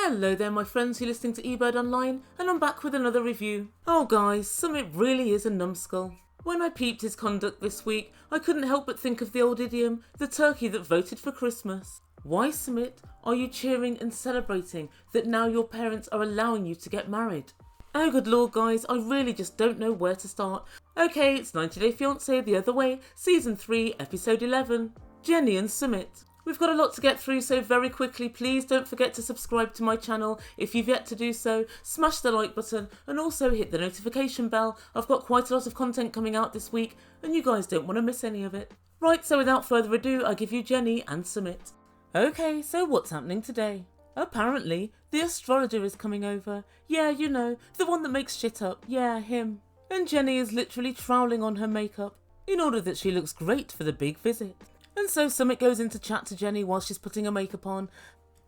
Hello there my friends who are listening to Ebird Online, and I'm back with another review. Oh guys, Sumit really is a numbskull. When I peeped his conduct this week, I couldn't help but think of the old idiom, the turkey that voted for Christmas. Why, Sumit, are you cheering and celebrating that now your parents are allowing you to get married? Oh good lord guys, I really just don't know where to start. Okay, it's 90 Day Fiance the other way, season 3, episode 11. Jenny and Sumit. We've got a lot to get through, so very quickly, please don't forget to subscribe to my channel if you've yet to do so, smash the like button and also hit the notification bell. I've got quite a lot of content coming out this week and you guys don't want to miss any of it. Right, so without further ado, I give you Jenny and Sumit. Okay, so what's happening today? Apparently, the astrologer is coming over. Yeah, you know, the one that makes shit up. Yeah, him. And Jenny is literally troweling on her makeup in order that she looks great for the big visit. And so Sumit goes in to chat to Jenny while she's putting her makeup on,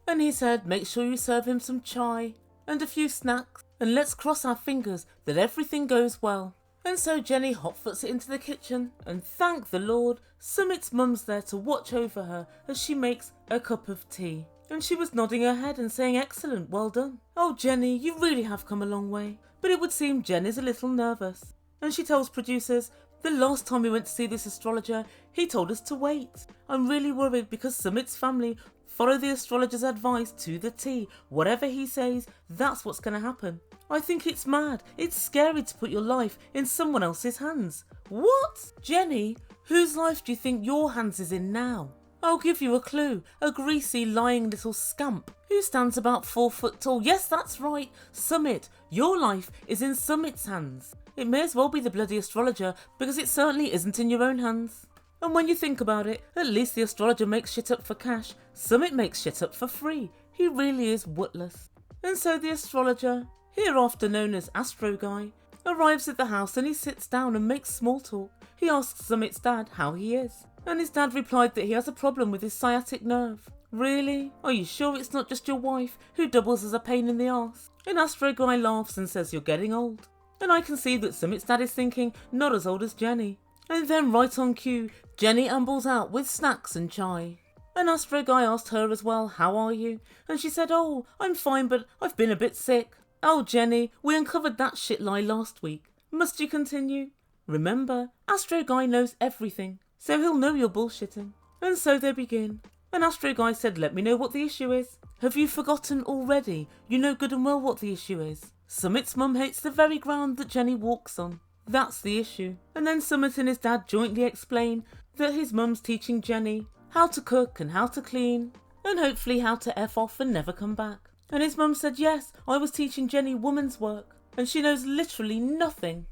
and he said make sure you serve him some chai and a few snacks, and let's cross our fingers that everything goes well. And so Jenny hotfoots it into the kitchen, and thank the Lord, Sumit's mum's there to watch over her as she makes a cup of tea. And she was nodding her head and saying excellent, well done. Oh Jenny, you really have come a long way. But it would seem Jen is a little nervous. And she tells producers, the last time we went to see this astrologer, he told us to wait. I'm really worried because Sumit's family follow the astrologer's advice to the T. Whatever he says, that's what's going to happen. I think it's mad. It's scary to put your life in someone else's hands. What? Jenny, whose life do you think your hands is in now? I'll give you a clue. A greasy, lying little scamp who stands about 4 foot tall. Yes, that's right. Sumit. Your life is in Sumit's hands. It may as well be the bloody astrologer because it certainly isn't in your own hands. And when you think about it, at least the astrologer makes shit up for cash. Sumit makes shit up for free. He really is wootless. And so the astrologer, hereafter known as Astro Guy, arrives at the house and he sits down and makes small talk. He asks Sumit's dad how he is. And his dad replied that he has a problem with his sciatic nerve. Really? Are you sure it's not just your wife who doubles as a pain in the arse? And Astro Guy laughs and says you're getting old. And I can see that Sumit's dad is thinking, not as old as Jenny. And then right on cue, Jenny ambles out with snacks and chai. And Astro Guy asked her as well, how are you? And she said, oh, I'm fine, but I've been a bit sick. Oh, Jenny, we uncovered that shit lie last week. Must you continue? Remember, Astro Guy knows everything, so he'll know you're bullshitting. And so they begin. And Astro Guy said, let me know what the issue is. Have you forgotten already? You know good and well what the issue is. Sumit's mum hates the very ground that Jenny walks on. That's the issue. And then Sumit and his dad jointly explain that his mum's teaching Jenny how to cook and how to clean, and hopefully how to F off and never come back. And his mum said, yes, I was teaching Jenny woman's work, and she knows literally nothing.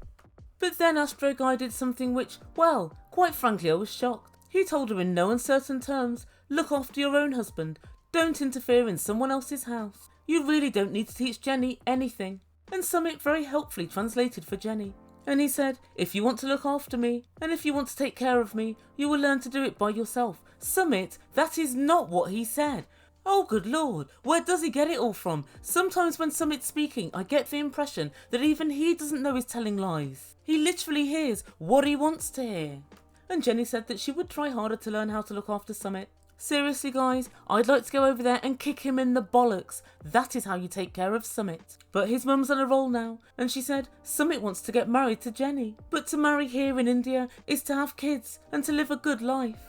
But then Astro Guy did something which, well, quite frankly I was shocked. He told her in no uncertain terms, look after your own husband, don't interfere in someone else's house. You really don't need to teach Jenny anything. And Sumit very helpfully translated for Jenny. And he said, if you want to look after me, and if you want to take care of me, you will learn to do it by yourself. Sumit, that is not what he said. Oh good lord, where does he get it all from? Sometimes when Sumit's speaking, I get the impression that even he doesn't know he's telling lies. He literally hears what he wants to hear. And Jenny said that she would try harder to learn how to look after Sumit. Seriously guys, I'd like to go over there and kick him in the bollocks. That is how you take care of Sumit. But his mum's on a roll now, and she said Sumit wants to get married to Jenny. But to marry here in India is to have kids and to live a good life.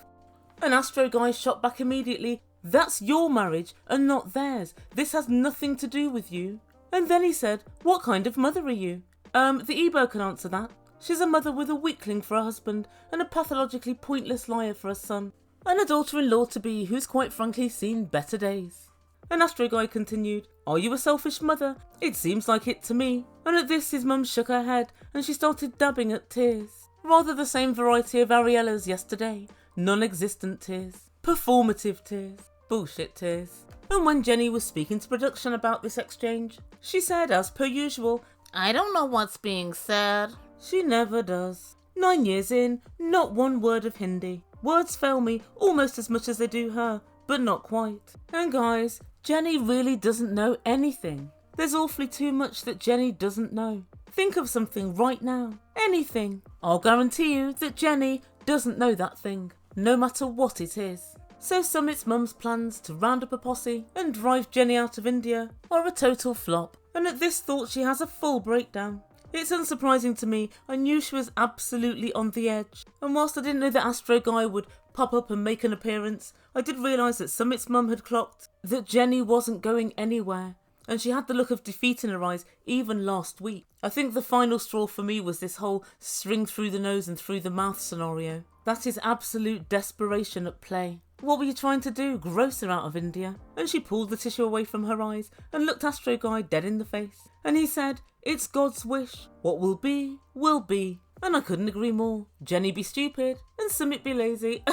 And Astro Guy shot back immediately, that's your marriage and not theirs. This has nothing to do with you. And then he said, what kind of mother are you? The Ebird can answer that. She's a mother with a weakling for a husband and a pathologically pointless liar for a son. And a daughter-in-law-to-be who's quite frankly seen better days. And Astro Guy continued, are you a selfish mother? It seems like it to me. And at this his mum shook her head and she started dabbing at tears. Rather the same variety of Ariela's yesterday. Non-existent tears. Performative tears. Bullshit tears. And when Jenny was speaking to production about this exchange, she said as per usual, I don't know what's being said. She never does. 9 years in, not one word of Hindi. Words fail me almost as much as they do her, but not quite. And guys, Jenny really doesn't know anything. There's awfully too much that Jenny doesn't know. Think of something right now. Anything. I'll guarantee you that Jenny doesn't know that thing, no matter what it is. So Summit's mum's plans to round up a posse and drive Jenny out of India are a total flop, and at this thought she has a full breakdown. It's unsurprising to me, I knew she was absolutely on the edge, and whilst I didn't know that Astro guy would pop up and make an appearance, I did realise that Summit's mum had clocked that Jenny wasn't going anywhere, and she had the look of defeat in her eyes even last week. I think the final straw for me was this whole string through the nose and through the mouth scenario. That is absolute desperation at play. What were you trying to do? Gross her out of India? And she pulled the tissue away from her eyes and looked Astro Guy dead in the face. And he said, "It's God's wish. What will be, will be." And I couldn't agree more. Jenny be stupid and Sumit be lazy.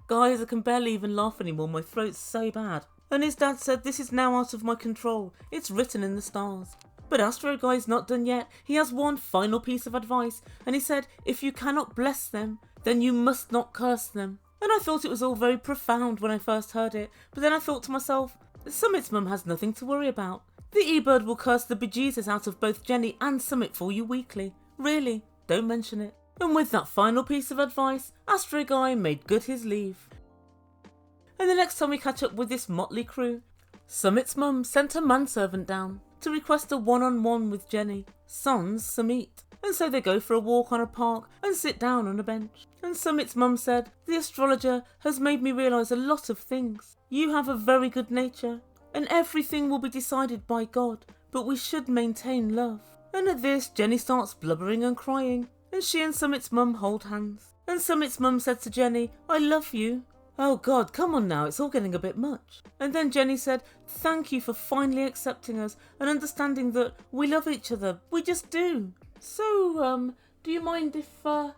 Guys, I can barely even laugh anymore. My throat's so bad. And his dad said, "This is now out of my control. It's written in the stars." But Astro Guy's not done yet. He has one final piece of advice, and he said, if you cannot bless them, then you must not curse them. And I thought it was all very profound when I first heard it, but then I thought to myself, Summit's mum has nothing to worry about. The Ebird will curse the bejesus out of both Jenny and Sumit for you weekly. Really, don't mention it. And with that final piece of advice, Astro Guy made good his leave. And the next time we catch up with this motley crew, Summit's mum sent her manservant down to request a one-on-one with Jenny, sans Sumit. And so they go for a walk on a park and sit down on a bench. And Summit's mum said, "The astrologer has made me realise a lot of things. You have a very good nature, and everything will be decided by God, but we should maintain love." And at this, Jenny starts blubbering and crying, and she and Summit's mum hold hands. And Summit's mum said to Jenny, "I love you." Oh God, come on now, it's all getting a bit much. And then Jenny said, "Thank you for finally accepting us and understanding that we love each other. We just do. So, do you mind if I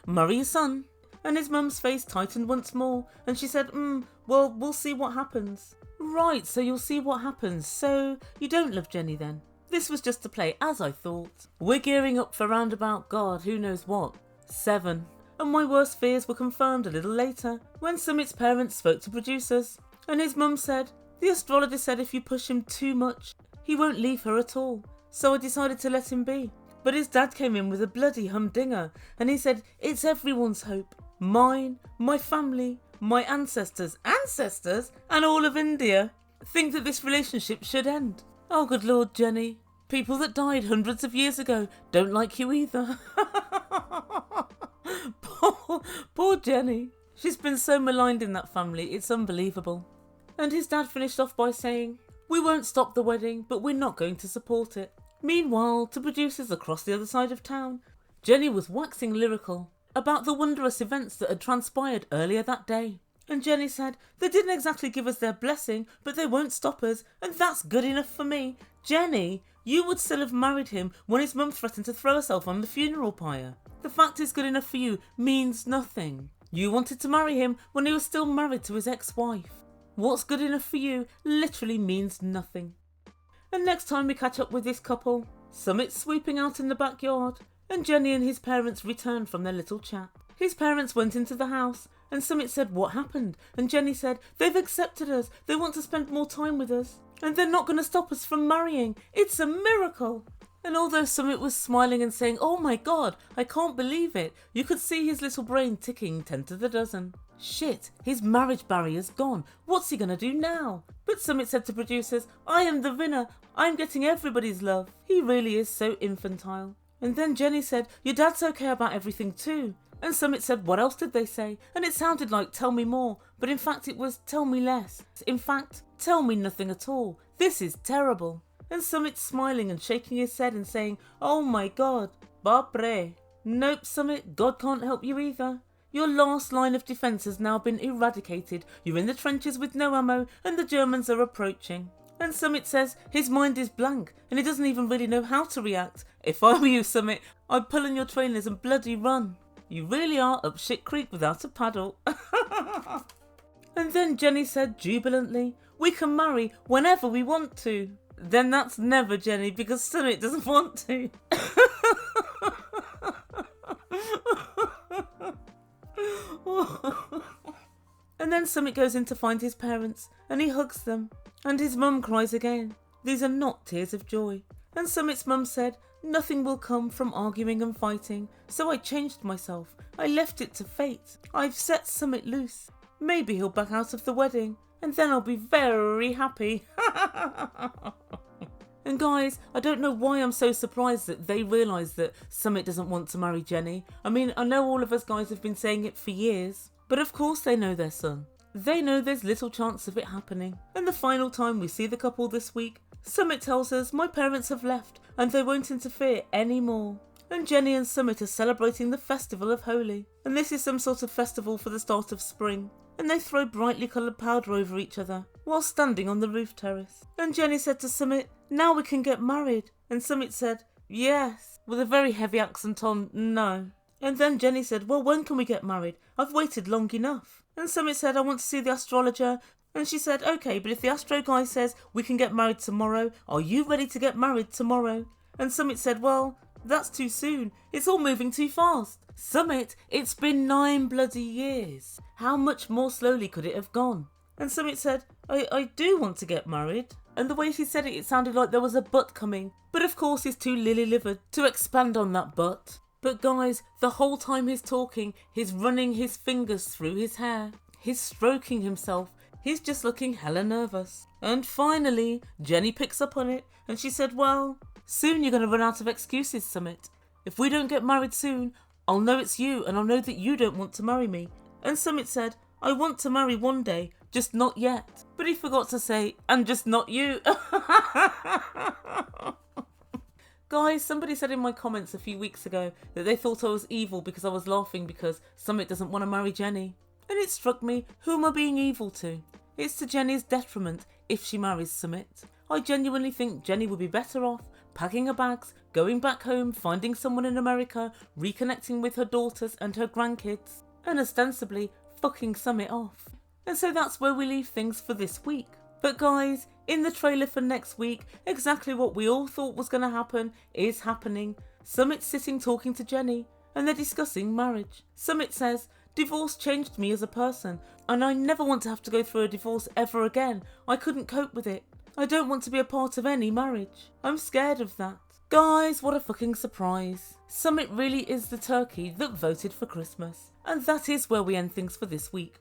marry your son?" And his mum's face tightened once more, and she said, well, we'll see what happens." Right, so you'll see what happens. So, you don't love Jenny then? This was just to play, as I thought. We're gearing up for roundabout God, who knows what. 7. And my worst fears were confirmed a little later, when Summit's parents spoke to producers, and his mum said, "The astrologer said if you push him too much, he won't leave her at all. So I decided to let him be." But his dad came in with a bloody humdinger, and he said, "It's everyone's hope. Mine, my family, my ancestors, and all of India think that this relationship should end." Oh good Lord, Jenny. People that died hundreds of years ago don't like you either. Poor Jenny. She's been so maligned in that family, it's unbelievable. And his dad finished off by saying, "We won't stop the wedding, but we're not going to support it." Meanwhile, to producers across the other side of town, Jenny was waxing lyrical about the wondrous events that had transpired earlier that day. And Jenny said, "They didn't exactly give us their blessing, but they won't stop us, and that's good enough for me." Jenny, you would still have married him when his mum threatened to throw herself on the funeral pyre. The fact is good enough for you means nothing. You wanted to marry him when he was still married to his ex-wife. What's good enough for you literally means nothing. And next time we catch up with this couple, Summit's sweeping out in the backyard, and Jenny and his parents returned from their little chat. His parents went into the house, and Sumit said, "What happened?" And Jenny said, "They've accepted us. They want to spend more time with us. And they're not going to stop us from marrying. It's a miracle." And although Sumit was smiling and saying, "Oh my God, I can't believe it," you could see his little brain ticking 10 to the dozen. Shit, his marriage barrier's gone. What's he going to do now? But Sumit said to producers, "I am the winner. I'm getting everybody's love." He really is so infantile. And then Jenny said, "Your dad's okay about everything too." And Sumit said, "What else did they say?" And it sounded like "tell me more," but in fact it was "tell me less." In fact, "tell me nothing at all. This is terrible." And Sumit smiling and shaking his head and saying, "Oh my God, Bapre." Nope, Sumit, God can't help you either. Your last line of defence has now been eradicated. You're in the trenches with no ammo and the Germans are approaching. And Sumit says his mind is blank and he doesn't even really know how to react. If I were you, Sumit, I'd pull in your trainers and bloody run. You really are up shit creek without a paddle. And then Jenny said jubilantly, "We can marry whenever we want to." Then that's never, Jenny, because Sumit doesn't want to. And then Sumit goes in to find his parents and he hugs them. And his mum cries again. These are not tears of joy. And Summit's mum said, Nothing will come from arguing and fighting, so I changed myself. I left it to fate. I've set Sumit loose. Maybe he'll back out of the wedding, and then I'll be very happy. And guys, I don't know why I'm so surprised that they realise that Sumit doesn't want to marry Jenny. I mean, I know all of us guys have been saying it for years, but of course they know their son. They know there's little chance of it happening. And the final time we see the couple this week, Sumit tells us, my parents have left and they won't interfere anymore. And Jenny and Sumit are celebrating the festival of Holi. And this is some sort of festival for the start of spring. And they throw brightly coloured powder over each other while standing on the roof terrace. And Jenny said to Sumit, now we can get married. And Sumit said, yes, with a very heavy accent on no. And then Jenny said, well, when can we get married? I've waited long enough. And Sumit said, I want to see the astrologer. And she said, okay, but if the Astro guy says we can get married tomorrow, are you ready to get married tomorrow? And Sumit said, well, that's too soon. It's all moving too fast. Sumit, it's been 9 bloody years. How much more slowly could it have gone? And Sumit said, I do want to get married. And the way she said it, it sounded like there was a but coming. But of course he's too lily-livered to expand on that but. But guys, the whole time he's talking, he's running his fingers through his hair. He's stroking himself. He's just looking hella nervous. And finally, Jenny picks up on it and she said, well, soon you're going to run out of excuses, Sumit. If we don't get married soon, I'll know it's you and I'll know that you don't want to marry me. And Sumit said, I want to marry one day, just not yet. But he forgot to say, and just not you. Guys, somebody said in my comments a few weeks ago that they thought I was evil because I was laughing because Sumit doesn't want to marry Jenny. And it struck me, who am I being evil to? It's to Jenny's detriment if she marries Sumit. I genuinely think Jenny would be better off packing her bags, going back home, finding someone in America, reconnecting with her daughters and her grandkids, and ostensibly fucking Sumit off. And so that's where we leave things for this week. But guys, in the trailer for next week, exactly what we all thought was going to happen is happening. Summit's sitting talking to Jenny, and they're discussing marriage. Sumit says, divorce changed me as a person, and I never want to have to go through a divorce ever again. I couldn't cope with it. I don't want to be a part of any marriage. I'm scared of that. Guys, what a fucking surprise. Sumit really is the turkey that voted for Christmas. And that is where we end things for this week.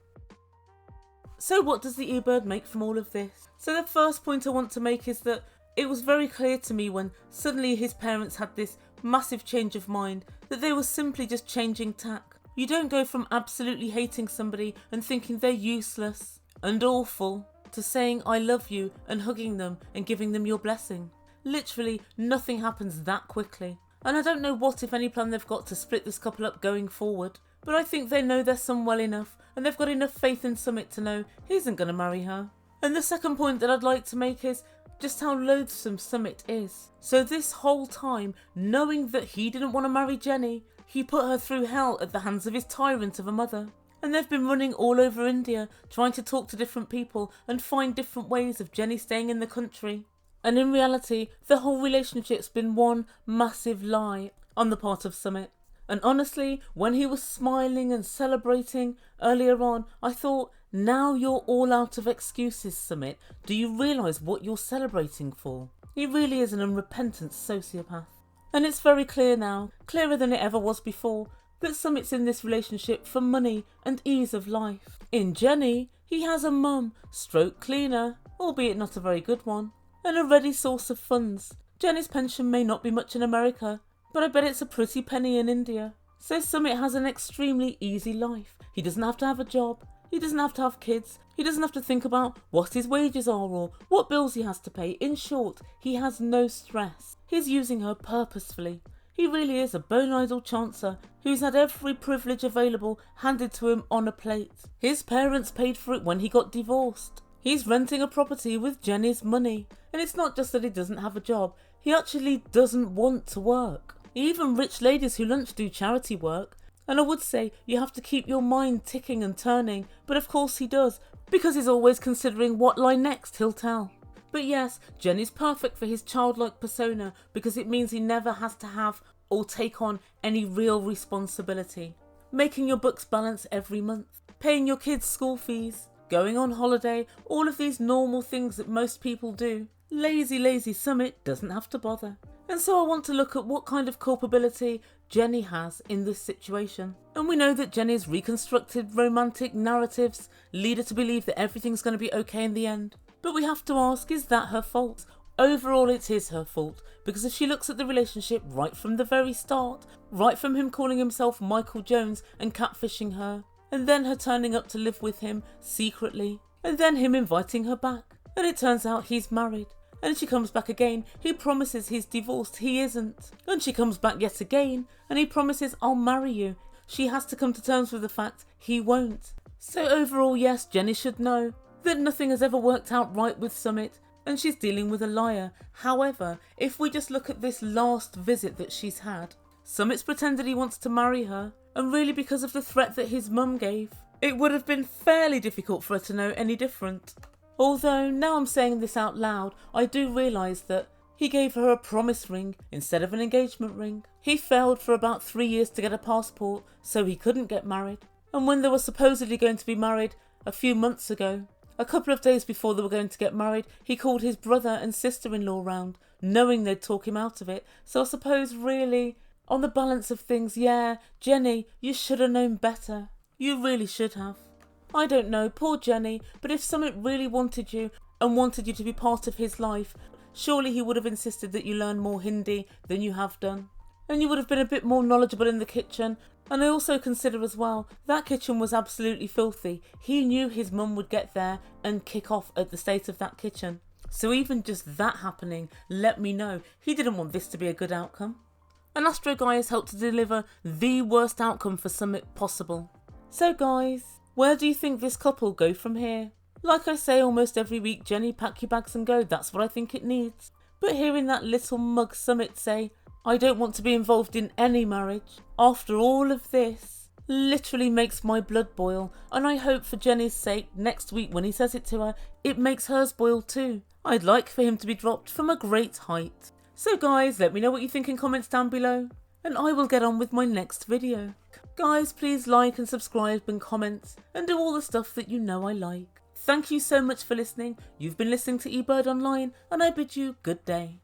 So what does the Ebird make from all of this? So the first point I want to make is that it was very clear to me when suddenly his parents had this massive change of mind that they were simply just changing tack. You don't go from absolutely hating somebody and thinking they're useless and awful to saying I love you and hugging them and giving them your blessing. Literally nothing happens that quickly. And I don't know what, if any, plan they've got to split this couple up going forward, but I think they know their son well enough and they've got enough faith in Sumit to know he isn't going to marry her. And the second point that I'd like to make is just how loathsome Sumit is. So this whole time, knowing that he didn't want to marry Jenny, he put her through hell at the hands of his tyrant of a mother. And they've been running all over India, trying to talk to different people and find different ways of Jenny staying in the country. And in reality, the whole relationship's been one massive lie on the part of Sumit. And honestly, when he was smiling and celebrating earlier on, I thought, now you're all out of excuses, Sumit. Do you realise what you're celebrating for? He really is an unrepentant sociopath. And it's very clear now, clearer than it ever was before, that Sumit's in this relationship for money and ease of life. In Jenny, he has a mum, stroke cleaner, albeit not a very good one, and a ready source of funds. Jenny's pension may not be much in America, but I bet it's a pretty penny in India. So Sumit has an extremely easy life. He doesn't have to have a job, he doesn't have to have kids, he doesn't have to think about what his wages are or what bills he has to pay. In short, he has no stress. He's using her purposefully. He really is a bone-idle chancer who's had every privilege available handed to him on a plate. His parents paid for it when he got divorced. He's renting a property with Jenny's money. And it's not just that he doesn't have a job, he actually doesn't want to work. Even rich ladies who lunch do charity work. And I would say you have to keep your mind ticking and turning, but of course he does, because he's always considering what lie next he'll tell. But yes, Jenny's perfect for his childlike persona because it means he never has to have or take on any real responsibility. Making your books balance every month, paying your kids' school fees, going on holiday, all of these normal things that most people do. Lazy Sumit doesn't have to bother. And so I want to look at what kind of culpability Jenny has in this situation. And we know that Jenny's reconstructed romantic narratives lead her to believe that everything's going to be okay in the end. But we have to ask, is that her fault? Overall, it is her fault, because if she looks at the relationship right from the very start, right from him calling himself Michael Jones and catfishing her, and then her turning up to live with him secretly, and then him inviting her back, and it turns out he's married. And she comes back again, he promises he's divorced, he isn't. And she comes back yet again, and he promises, I'll marry you. She has to come to terms with the fact he won't. So overall, yes, Jenny should know that nothing has ever worked out right with Sumit, and she's dealing with a liar. However, if we just look at this last visit that she's had, Summit's pretended he wants to marry her, and really because of the threat that his mum gave, it would have been fairly difficult for her to know any different. Although, now I'm saying this out loud, I do realise that he gave her a promise ring instead of an engagement ring. He failed for about 3 years to get a passport, so he couldn't get married. And when they were supposedly going to be married a few months ago, a couple of days before they were going to get married, he called his brother and sister-in-law round, knowing they'd talk him out of it. So I suppose really, on the balance of things, yeah, Jenny, you should have known better. You really should have. I don't know, poor Jenny, but if Sumit really wanted you and wanted you to be part of his life, surely he would have insisted that you learn more Hindi than you have done. And you would have been a bit more knowledgeable in the kitchen. And I also consider as well, that kitchen was absolutely filthy. He knew his mum would get there and kick off at the state of that kitchen. So even just that happening let me know he didn't want this to be a good outcome. And Astro guy has helped to deliver the worst outcome for Sumit possible. So guys, where do you think this couple go from here? Like I say almost every week, Jenny, pack your bags and go. That's what I think it needs. But hearing that little mug Sumit say, I don't want to be involved in any marriage, after all of this, literally makes my blood boil. And I hope for Jenny's sake, next week when he says it to her, it makes hers boil too. I'd like for him to be dropped from a great height. So guys, let me know what you think in comments down below, and I will get on with my next video. Guys, please like and subscribe and comment, and do all the stuff that you know I like. Thank you so much for listening. You've been listening to Ebird Online, and I bid you good day.